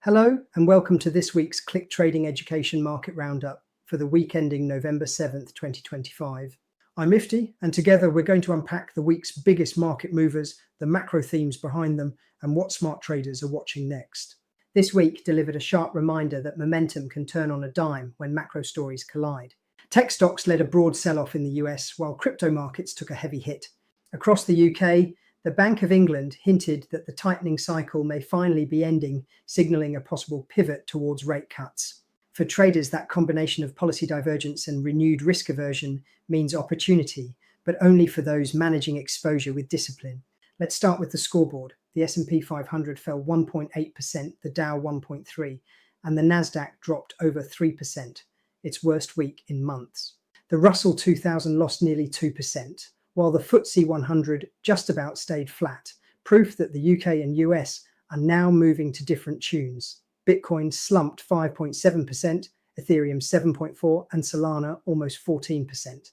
Hello and welcome to this week's CLiK Trading Education Market Roundup for the week ending November 7th, 2025. I'm Ifti, and together we're going to unpack the week's biggest market movers, the macro themes behind them, and what smart traders are watching next. This week delivered a sharp reminder that momentum can turn on a dime when macro stories collide. Tech stocks led a broad sell-off in the US, while crypto markets took a heavy hit. Across the UK, the Bank of England hinted that the tightening cycle may finally be ending, signalling a possible pivot towards rate cuts. For traders, that combination of policy divergence and renewed risk aversion means opportunity, but only for those managing exposure with discipline. Let's start with the scoreboard. The S&P 500 fell 1.8%, the Dow 1.3%, and the Nasdaq dropped over 3%, its worst week in months. The Russell 2000 lost nearly 2%. While the FTSE 100 just about stayed flat, proof that the UK and US are now moving to different tunes. Bitcoin slumped 5.7%, Ethereum 7.4%, and Solana almost 14%.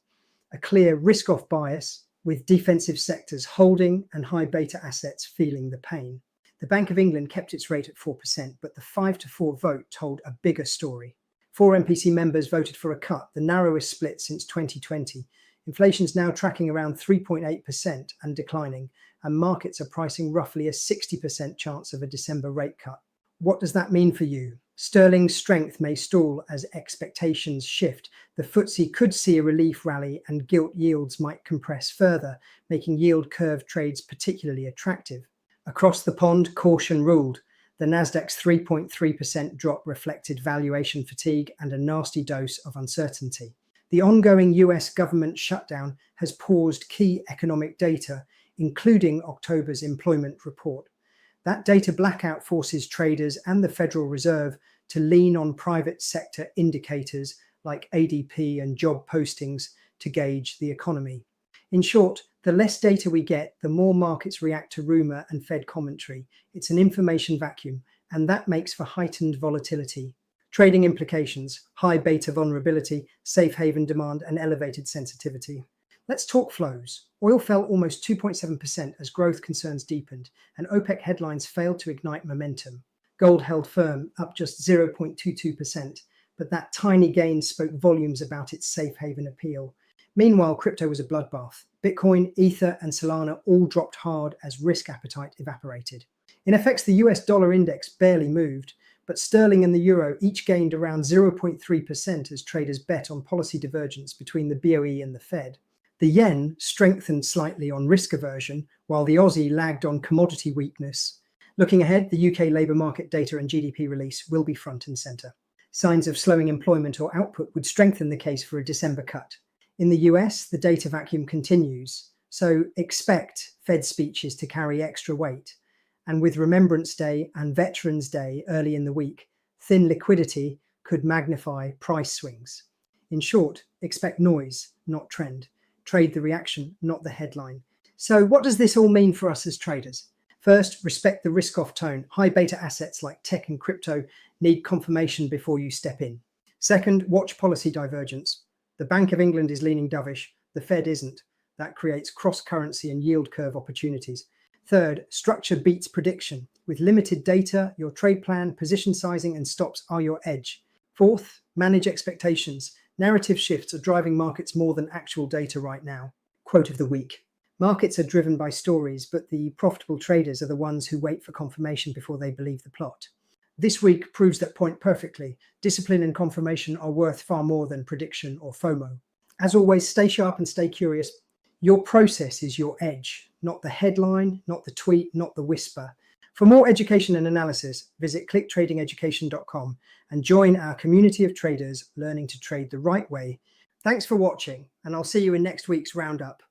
A clear risk-off bias, with defensive sectors holding and high beta assets feeling the pain. The Bank of England kept its rate at 4%, but the 5-4 vote told a bigger story. 4 MPC members voted for a cut, the narrowest split since 2020. Inflation's now tracking around 3.8% and declining, and markets are pricing roughly a 60% chance of a December rate cut. What does that mean for you? Sterling's strength may stall as expectations shift. The FTSE could see a relief rally and gilt yields might compress further, making yield curve trades particularly attractive. Across the pond, caution ruled. The Nasdaq's 3.3% drop reflected valuation fatigue and a nasty dose of uncertainty. The ongoing US government shutdown has paused key economic data, including October's employment report. That data blackout forces traders and the Federal Reserve to lean on private sector indicators like ADP and job postings to gauge the economy. In short, the less data we get, the more markets react to rumor and Fed commentary. It's an information vacuum, and that makes for heightened volatility. Trading implications: high beta vulnerability, safe haven demand, and elevated sensitivity. Let's talk flows. Oil fell almost 2.7% as growth concerns deepened, and OPEC headlines failed to ignite momentum. Gold held firm, up just 0.22%, but that tiny gain spoke volumes about its safe haven appeal. Meanwhile, crypto was a bloodbath. Bitcoin, Ether, and Solana all dropped hard as risk appetite evaporated. In effect, the US dollar index barely moved, but sterling and the euro each gained around 0.3% as traders bet on policy divergence between the BOE and the Fed. The yen strengthened slightly on risk aversion, while the Aussie lagged on commodity weakness. Looking ahead, the UK labour market data and GDP release will be front and centre. Signs of slowing employment or output would strengthen the case for a December cut. In the US, the data vacuum continues, so expect Fed speeches to carry extra weight. And with Remembrance Day and Veterans Day early in the week, thin liquidity could magnify price swings. In short, expect noise, not trend. Trade the reaction, not the headline. So what does this all mean for us as traders? First, respect the risk-off tone. High beta assets like tech and crypto need confirmation before you step in. Second, watch policy divergence. The Bank of England is leaning dovish, the Fed isn't. That creates cross-currency and yield curve opportunities. Third, structure beats prediction. With limited data, your trade plan, position sizing, and stops are your edge. Fourth, manage expectations. Narrative shifts are driving markets more than actual data right now. Quote of the week: markets are driven by stories, but the profitable traders are the ones who wait for confirmation before they believe the plot. This week proves that point perfectly. Discipline and confirmation are worth far more than prediction or FOMO. As always, stay sharp and stay curious. Your process is your edge, not the headline, not the tweet, not the whisper. For more education and analysis, visit cliktradingeducation.com and join our community of traders learning to trade the right way. Thanks for watching, and I'll see you in next week's Roundup.